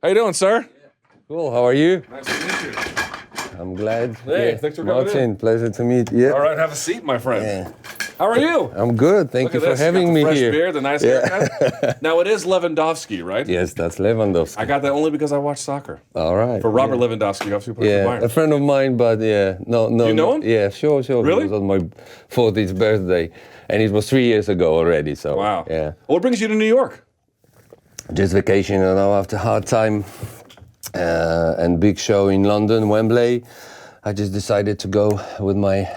How you doing, sir? Cool. How are you? Nice to meet you. I'm glad. Hey, thanks for coming Martin, pleasure to meet you. All right, have a seat, my friend. Yeah. How are you? I'm good. Thank you for having me fresh here. Beard, the nice haircut. Now it is Lewandowski, right? Yes, that's Lewandowski. I got that only because I watch soccer. All right. For Robert Lewandowski, obviously plays for Yeah, Bayern. a friend of mine, but no. You know him? Yeah, sure. Really? It was on my 40th birthday, and it was 3 years ago already. So Wow. yeah. What brings you to New York? Just vacation, after hard time and big show in London, Wembley. I just decided to go with my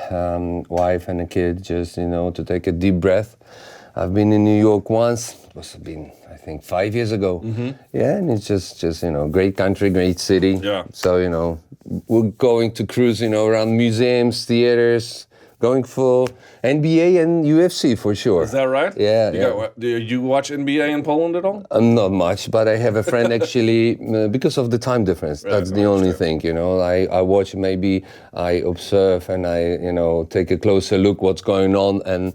wife and a kid, just to take a deep breath. I've been in New York once. It was been, I think, 5 years ago. Mm-hmm. Yeah, and it's just great country, great city. Yeah. So we're going to cruise, around museums, theaters, going for NBA and UFC for sure. Is that right? Yeah. Do you watch NBA in Poland at all? Not much, but I have a friend actually, because of the time difference. Right, That's the only thing, I watch, maybe I observe and I, take a closer look what's going on,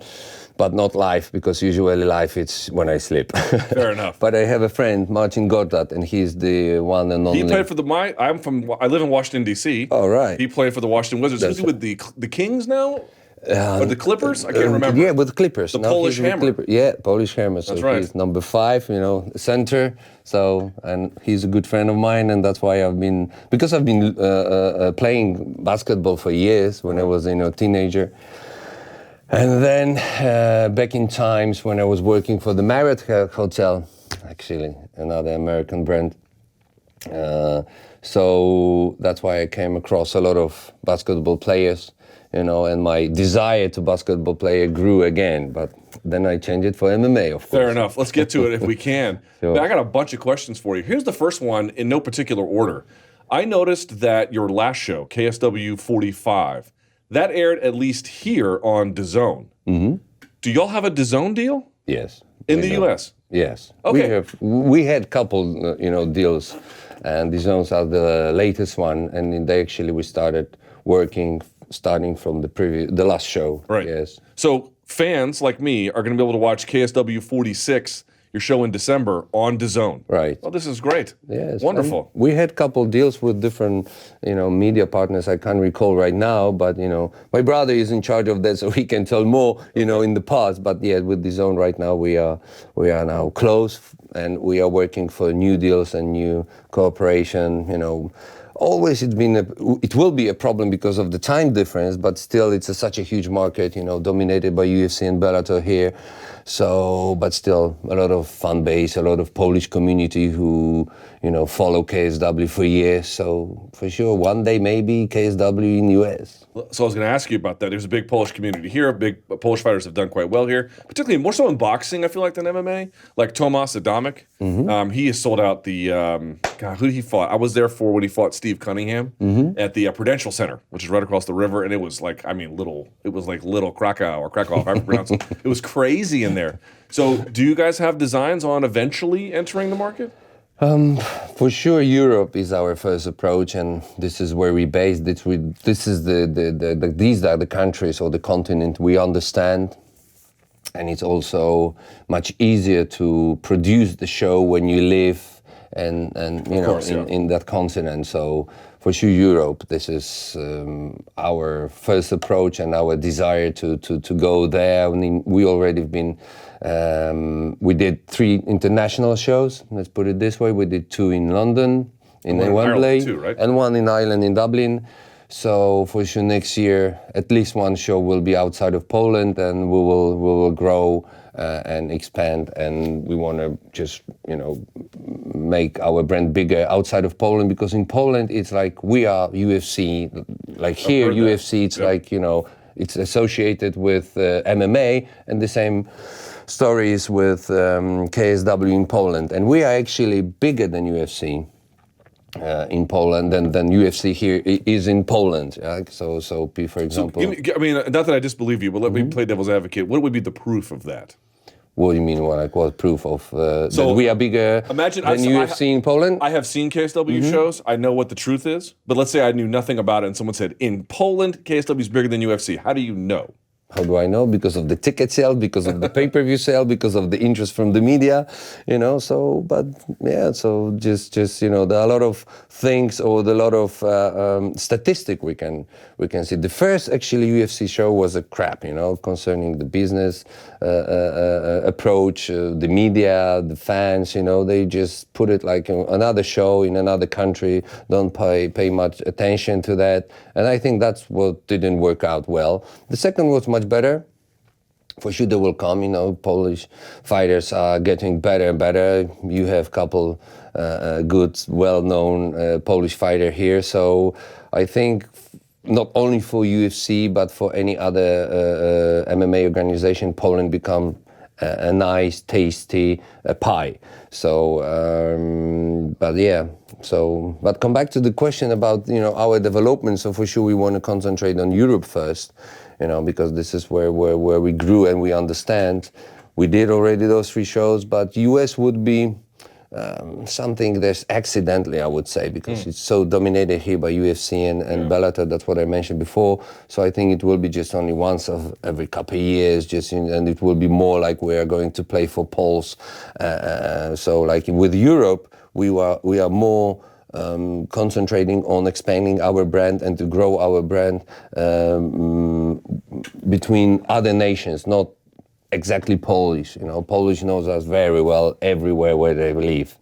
but not live, because usually live it's when I sleep. Fair enough. But I have a friend, Martin Lewandowski, and he's the one and only. He played for I live in Washington, D.C. Oh, right. He played for the Washington Wizards. Is he with the Kings now? Or the Clippers? I can't remember. Yeah, with the Clippers. The Polish Hammer. Yeah, Polish Hammer. So that's right. He's number 5, center. So, and he's a good friend of mine, and that's why I've been playing basketball for years when I was a teenager. And then back in times when I was working for the Marriott Hotel, actually, another American brand. So that's why I came across a lot of basketball players, and my desire to basketball player grew again. But then I changed it for MMA, of course. Fair enough. Let's get to it if we can. Sure. I got a bunch of questions for you. Here's the first one in no particular order. I noticed that your last show, KSW 45, that aired at least here on DAZN. Mm-hmm. Do y'all have a DAZN deal? Yes. In the U.S.? Yes. Okay. We had couple, deals, and DAZNs are the latest one, and we started working starting from the last show. Right. Yes. So fans like me are going to be able to watch KSW 46, your show in December, on DAZN. Right. Well, this is great. Yes. Wonderful. And we had couple deals with different, media partners. I can't recall right now, but my brother is in charge of that, so he can tell more, in the past. But yeah, with DAZN right now, we are now close, and we are working for new deals and new cooperation. Always it will be a problem because of the time difference, but still it's such a huge market, dominated by UFC and Bellator here. So, but still a lot of fan base, a lot of Polish community who, follow KSW for years. So for sure, one day maybe KSW in US. So I was going to ask you about that. There's a big Polish community here. Big Polish fighters have done quite well here, particularly more so in boxing, I feel like, than MMA. Like Tomasz Adamek. Mm-hmm. He has sold out the, who did he fought? I was there for when he fought Steve Cunningham at the Prudential Center, which is right across the river. And it was like, little Krakow, however you pronounce it. It was crazy in there. So do you guys have designs on eventually entering the market? For sure, Europe is our first approach, and this is where we base it. This is these are the countries or the continent we understand, and it's also much easier to produce the show when you live and in that continent. So for sure, Europe. This is our first approach and our desire to go there. I mean, we already been. We did 3 international shows. Let's put it this way: we did 2 in London, in Wembley, too, right? and 1 in Ireland, in Dublin. So for sure, next year at least 1 show will be outside of Poland, and we will grow and expand. And we want to just make our brand bigger outside of Poland, because in Poland it's like we are UFC. Like here, UFC, it's like it's associated with MMA, and the same stories with KSW in Poland, and we are actually bigger than UFC in Poland than UFC here is in Poland. So for example, I mean, not that I disbelieve you, but let me play devil's advocate. What would be the proof of that? What do you mean? What proof of that we are bigger than UFC in Poland? I have seen KSW shows. I know what the truth is, but let's say I knew nothing about it, and someone said in Poland KSW is bigger than UFC. How do you know? How do I know? Because of the ticket sale, because of the pay-per-view sale, because of the interest from the media, you know. So, but yeah, so just you know, there are a lot of things or a lot of statistic we can see. The first actually UFC show was a crap, you know, concerning the business approach, the media, the fans, you know, they just put it like another show in another country, don't pay much attention to that, and I think that's what didn't work out well. The second was much better. For sure they will come, you know, Polish fighters are getting better and better. You have a couple good, well-known Polish fighter here, so I think not only for UFC, but for any other MMA organization, Poland become a nice, tasty pie. So, but yeah, so, but come back to the question about, you know, our development. So for sure we want to concentrate on Europe first, you know, because this is where we grew and we understand. We did already those 3 shows, but US would be something that's accidentally, I would say, because it's so dominated here by UFC and Bellator. That's what I mentioned before. So I think it will be just only once of every couple of years, and it will be more like we are going to play for Poles. So like with Europe, we are more concentrating on expanding our brand and to grow our brand between other nations, not exactly Polish. You know, Polish knows us very well everywhere where they live.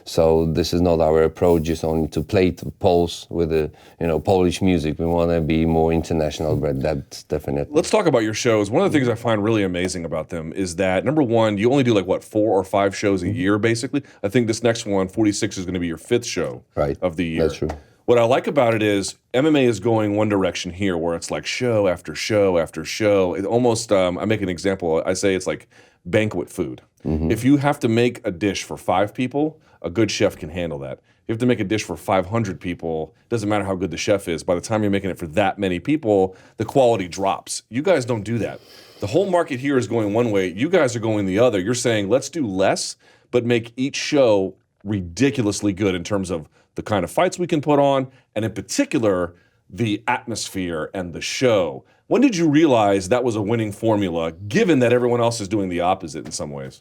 So this is not our approach, just only to play to Poles with the, you know, Polish music. We want to be more international, but that's definitely. Let's talk about your shows. One of the things I find really amazing about them is that, number one, you only do like, what, 4 or 5 shows a year, basically? I think this next one, 46, is going to be your 5th show of the year. That's true. What I like about it is MMA is going one direction here, where it's like show after show after show. It almost, I make an example. I say it's like banquet food. If you have to make a dish for 5 people, a good chef can handle that. If you have to make a dish for 500 people, doesn't matter how good the chef is. By the time you're making it for that many people, the quality drops. You guys don't do that. The whole market here is going one way. You guys are going the other. You're saying, let's do less, but make each show ridiculously good in terms of the kind of fights we can put on, and in particular, the atmosphere and the show. When did you realize that was a winning formula, given that everyone else is doing the opposite in some ways?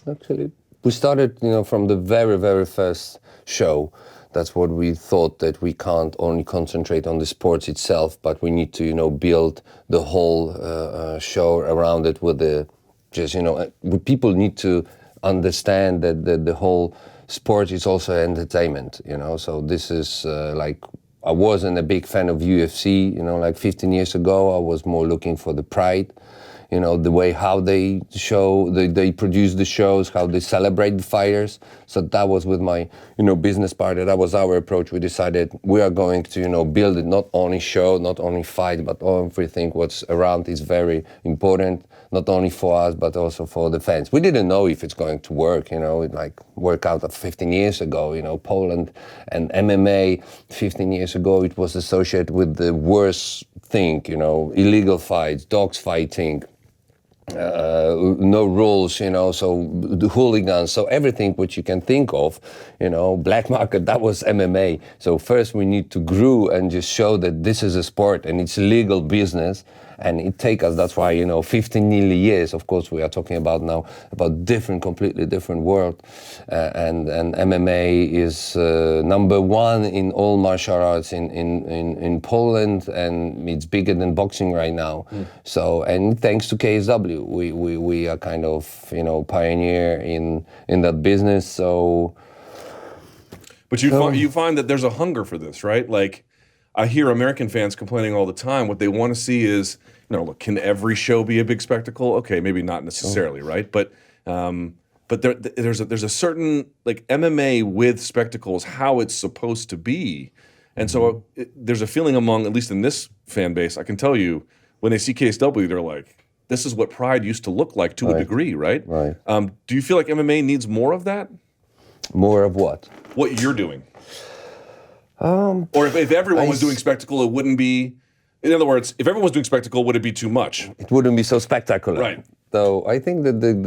Actually, we started, you know, from the very, very first show. That's what we thought, that we can't only concentrate on the sports itself, but we need to, you know, build the whole show around it with the, just, you know, people need to understand that the whole sport is also entertainment, you know. So this is like, I wasn't a big fan of UFC, you know, like 15 years ago. I was more looking for the pride, you know, the way how they produce the shows, how they celebrate the fighters. So that was with my, you know, business partner. That was our approach. We decided we are going to, you know, build it, not only show, not only fight, but everything what's around is very important, not only for us, but also for the fans. We didn't know if it's going to work, you know, it like worked out 15 years ago, you know, Poland and MMA 15 years ago, it was associated with the worst thing, you know, illegal fights, dogs fighting, no rules, you know, so the hooligans, so everything which you can think of, you know, black market, that was MMA. So first we need to grow and just show that this is a sport and it's a legal business, and it take us, that's why, you know, 15 nearly years, of course we are talking about now, about completely different world, and MMA is number 1 in all martial arts in Poland, and it's bigger than boxing right now. So, and thanks to KSW, we are kind of, you know, pioneer in that business. So, but you find that there's a hunger for this, right? Like, I hear American fans complaining all the time. What they want to see is, you know, look, can every show be a big spectacle? Okay, maybe not necessarily, right? But there's a certain, like, MMA with spectacles, how it's supposed to be. And so there's a feeling among, at least in this fan base, I can tell you, when they see KSW, they're like, this is what Pride used to look like to a degree, right? Right. Do you feel like MMA needs more of that? More of what? What you're doing. Or if everyone was doing spectacle, it wouldn't be. In other words, if everyone was doing spectacle, would it be too much? It wouldn't be so spectacular. Right. So I think that the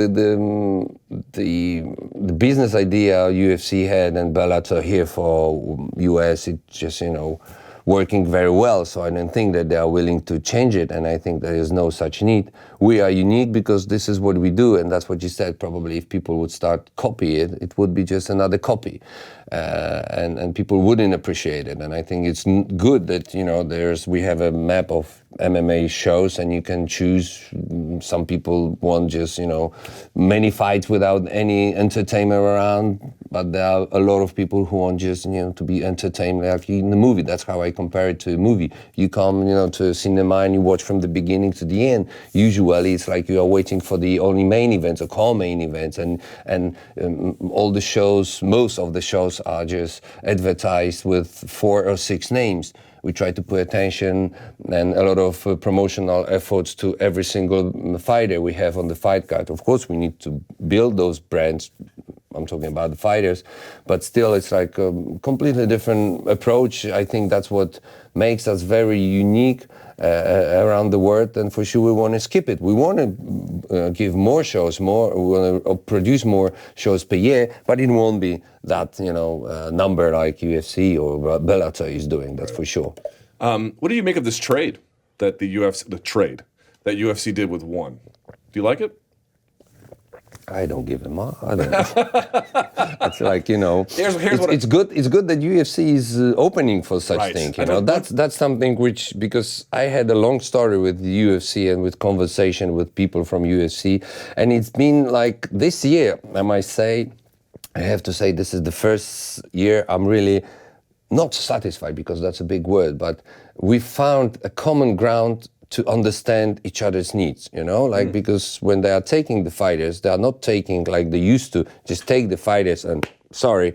business idea UFC had and Bellator here for US, it just, you know, working very well. So I don't think that they are willing to change it, and I think there is no such need. We are unique because this is what we do, and that's what you said. Probably if people would start copy it, it would be just another copy, and people wouldn't appreciate it. And I think it's good that we have a map of MMA shows, and you can choose. Some people want just many fights without any entertainment around, but there are a lot of people who want just to be entertained like in the movie. That's how I compare it to a movie. You come to a cinema and you watch from the beginning to the end. Usually it's like you are waiting for the only main events or co-main events, and all the shows, most of the shows are just advertised with 4 or 6 names. We try to put attention and a lot of promotional efforts to every single fighter we have on the fight card. Of course, we need to build those brands. I'm talking about the fighters, but still it's like a completely different approach. I think that's what makes us very unique around the world, and for sure we want to skip it. We want to give more shows, we want to produce more shows per year, but it won't be that number like UFC or Bellator is doing. That's for sure. What do you make of this trade that the UFC did with ONE? Do you like it? I don't give them up. I don't know. It's like It's good. It's good that UFC is opening for such thing. That's something which, because I had a long story with the UFC and with conversation with people from UFC, and it's been like this year. I have to say this is the first year I'm really not satisfied, because that's a big word, but we found a common ground to understand each other's needs, because when they are taking the fighters, they are not taking like they used to, just take the fighters and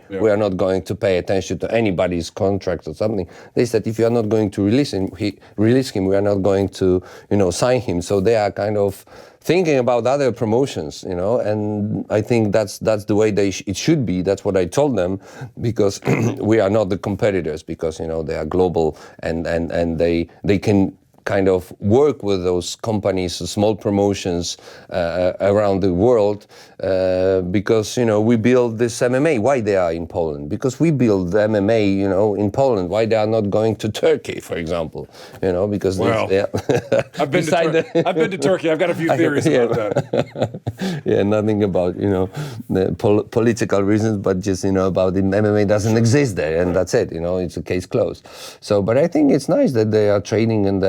we are not going to pay attention to anybody's contract or something. They said, if you are not going to release him, we are not going to, sign him. So they are kind of thinking about other promotions, and I think that's the way it should be. That's what I told them, because we are not the competitors, because, they are global and they can kind of work with those companies, small promotions around the world, because we build this MMA. Why they are in Poland? Because we build the MMA, in Poland. Why they are not going to Turkey, for example? Because I've been to Turkey. I've got a few theories about that. Yeah, nothing about the political reasons, but just about the MMA doesn't exist there, and that's it. It's a case closed. So, but I think it's nice that they are trading and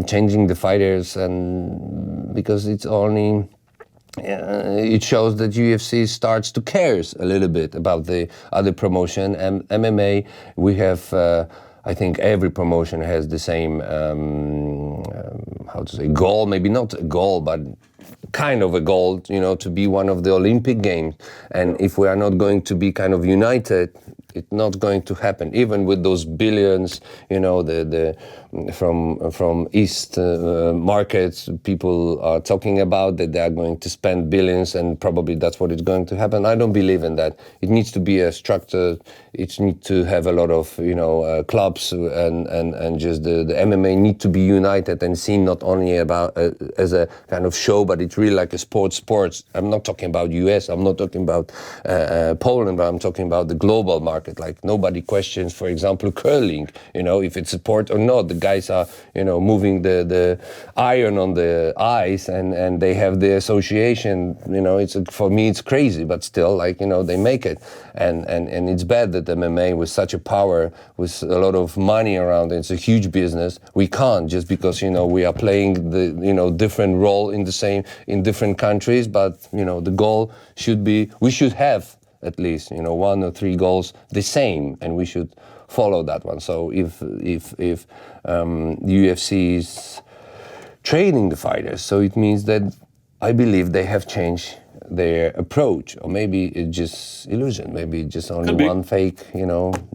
changing the fighters, and because it's only it shows that UFC starts to care a little bit about the other promotion. And MMA, we have I think every promotion has the same goal, maybe not a goal, but kind of a goal, to be one of the Olympic Games. And if we are not going to be kind of united, it's not going to happen. Even with those billions, from East markets, people are talking about that they are going to spend billions, and probably that's what is going to happen. I don't believe in that. It needs to be a structure. It needs to have a lot of clubs, and just the MMA need to be united and seen not only about as a kind of show, but it's really like a sports. I'm not talking about US. I'm not talking about Poland, but I'm talking about the global market. Like nobody questions, for example, curling. If it's a sport or not. The guys are, moving the iron on the ice, and they have the association. For me, it's crazy, but still, they make it. And it's bad that MMA, with such a power, with a lot of money around it, it's a huge business. We can't, just because we are playing the different role in different countries. But the goal should be, we should have at least 1 or 3 goals the same, and we should follow that one. So if UFC is training the fighters, so it means that I believe they have changed their approach, or maybe it's just illusion, maybe it's just only one fake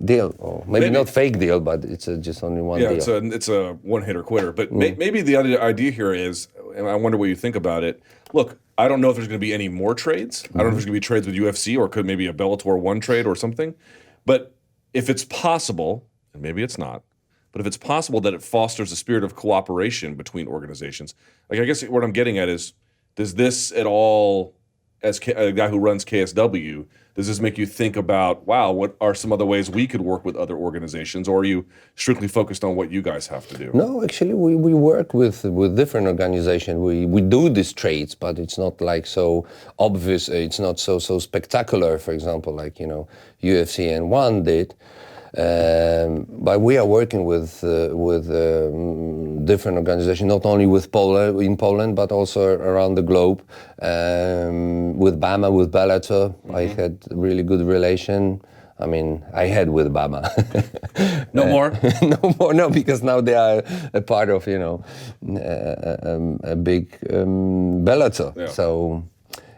deal, or maybe not fake deal, but it's just only one deal. It's a one hitter quitter. But maybe the other idea here is, and I wonder what you think about it. Look, I don't know if there's going to be any more trades. I don't know if there's going to be trades with UFC, or could maybe a Bellator ONE trade or something. But if it's possible, and maybe it's not, but if it's possible that it fosters a spirit of cooperation between organizations, like I guess what I'm getting at is, does this at all as a guy who runs KSW, does this make you think about, wow, what are some other ways we could work with other organizations, or are you strictly focused on what you guys have to do? No, actually, we work with different organizations. We do these trades, but it's not like so obvious. It's not so spectacular. For example, like UFC and ONE did. But we are working with different organizations, not only with Poland, but also around the globe. With BAMA, with Bellator, I had really good relation. I mean, I had with BAMA. No more? No more, no, because now they are a part of, a big Bellator. Yeah. So,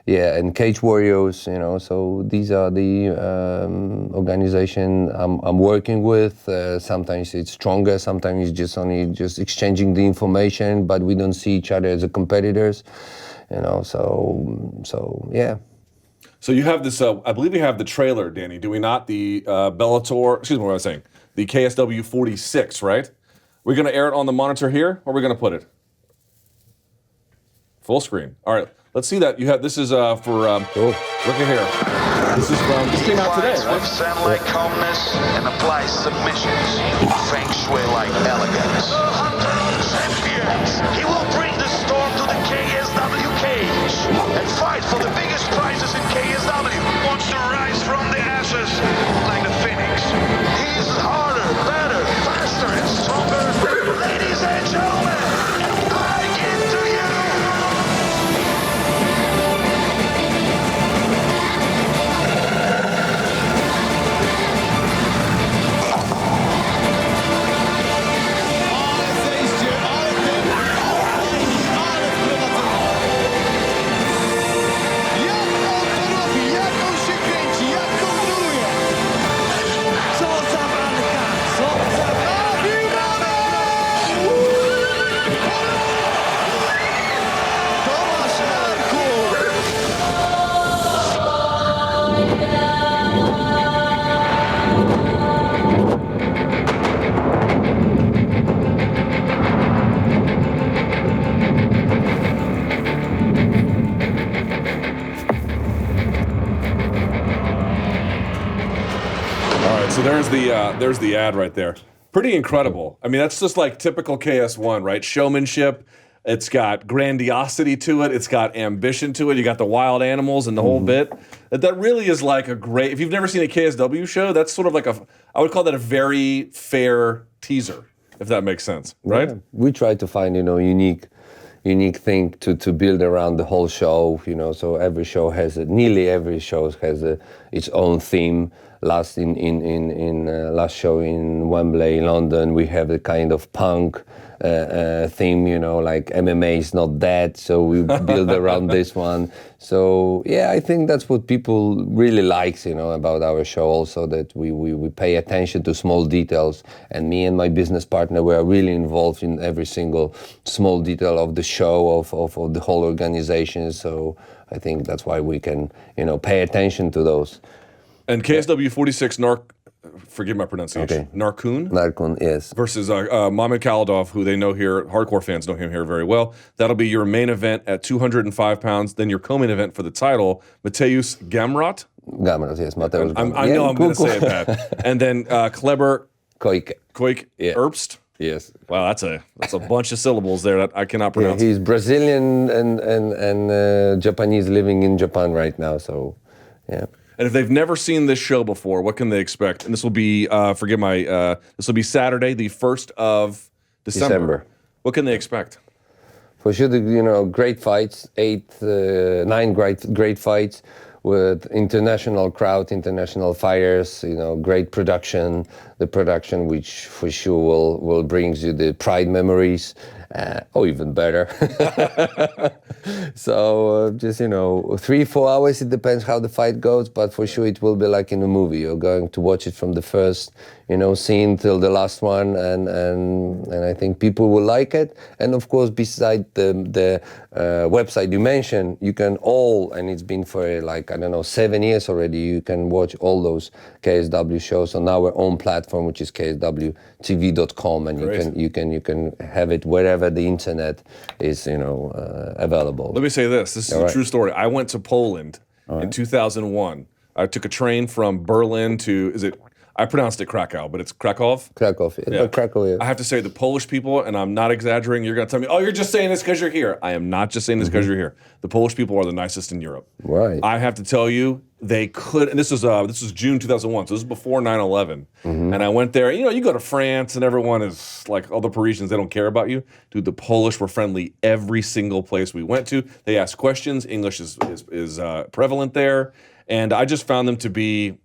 yeah, and Cage Warriors, so these are the organization I'm working with. Sometimes it's stronger, sometimes it's just exchanging the information, but we don't see each other as a competitors, so yeah. So you have this, I believe you have the trailer, Danny, do we not? The Bellator, excuse me, what was I saying? The KSW 46, right? We're going to air it on the monitor here, or are we going to put it? Full screen. All right, let's see that. You have, this is for, look at here. This came out today, right? With zen-like calmness and applies submissions. Feng Shui-like elegance. The hunter of champions. He will bring the storm to the KSW cage and fight for the biggest prizes in KSW. Wants to rise from the ashes like the phoenix. He's harder, better, faster, and stronger. Ladies and gentlemen, I give to you. So there's the ad right there. Pretty incredible. I mean, that's just like typical KS1, right? Showmanship. It's got grandiosity to it. It's got ambition to it. You got the wild animals and the whole bit. That really is like a great. If you've never seen a KSW show, that's sort of like I would call that a very fair teaser, if that makes sense, right? Yeah. We try to find unique thing to build around the whole show. So every show has nearly every show has its own theme. Last last show in Wembley, London, we have the kind of punk theme, like MMA is not dead, so we build around this one. So yeah, I think that's what people really likes, about our show also, that we pay attention to small details, and me and my business partner, we are really involved in every single small detail of the show, of the whole organization. So I think that's why we can, pay attention to those. And KSW 46 forgive my pronunciation. Okay. Narkun, yes. Versus Mamed Khalidov, who they know here, hardcore fans know him here very well. That'll be your main event at 205 pounds. Then your co-main event for the title, Mateusz Gamrot. Gamrot, yes. Mateusz Gamrot. I know I'm going to say it bad. And then Kleber Koik Erbst. Yes. Wow, that's a bunch of syllables there that I cannot pronounce. Yeah, he's Brazilian and Japanese living in Japan right now, so yeah. And if they've never seen this show before, what can they expect? And this will be, this will be Saturday, the 1st of December. What can they expect? For sure, great fights, 9 great fights with international crowd, international fighters, great production. The production which for sure will brings you the pride memories, or even better. So just 3-4 hours, it depends how the fight goes, but for sure it will be like in a movie. You're going to watch it from the first seen till the last one, and I think people will like it. And of course, beside the website you mentioned, you can and it's been for 7 years already. You can watch all those KSW shows on our own platform, which is kswtv.com, and you can have it wherever the internet is available. Let me say this is a true story. I went to Poland in 2001. I took a train from Berlin to, I pronounced it Krakow, but it's Krakow? Krakow, yeah. Krakow, yeah. I have to say the Polish people, and I'm not exaggerating, you're going to tell me, oh, you're just saying this because you're here. I am not just saying this because you're here. The Polish people are the nicest in Europe. Right. I have to tell you, they could, and this was June 2001, so this is before 9/11. And I went there, you go to France and everyone is like, all the Parisians, they don't care about you. Dude, the Polish were friendly every single place we went to. They asked questions. English is prevalent there. And I just found them to be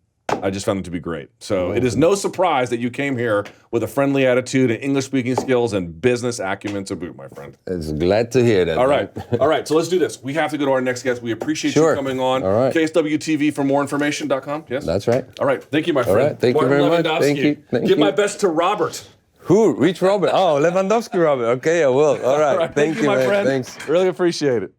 great. So it is no surprise that you came here with a friendly attitude and English speaking skills and business acumen to boot, my friend. It's glad to hear that. All right. So let's do this. We have to go to our next guest. We appreciate you coming on. All right. KSWTV for more information.com. Yes? That's right. All right. Thank you, my friend. All right. Thank Martin you very Lewandowski. much. Thank you. Give my best to Robert. Who? Which Robert? Oh, Lewandowski Robert. Okay, I will. All right. Thank you, my man. friend. Thanks. Really appreciate it.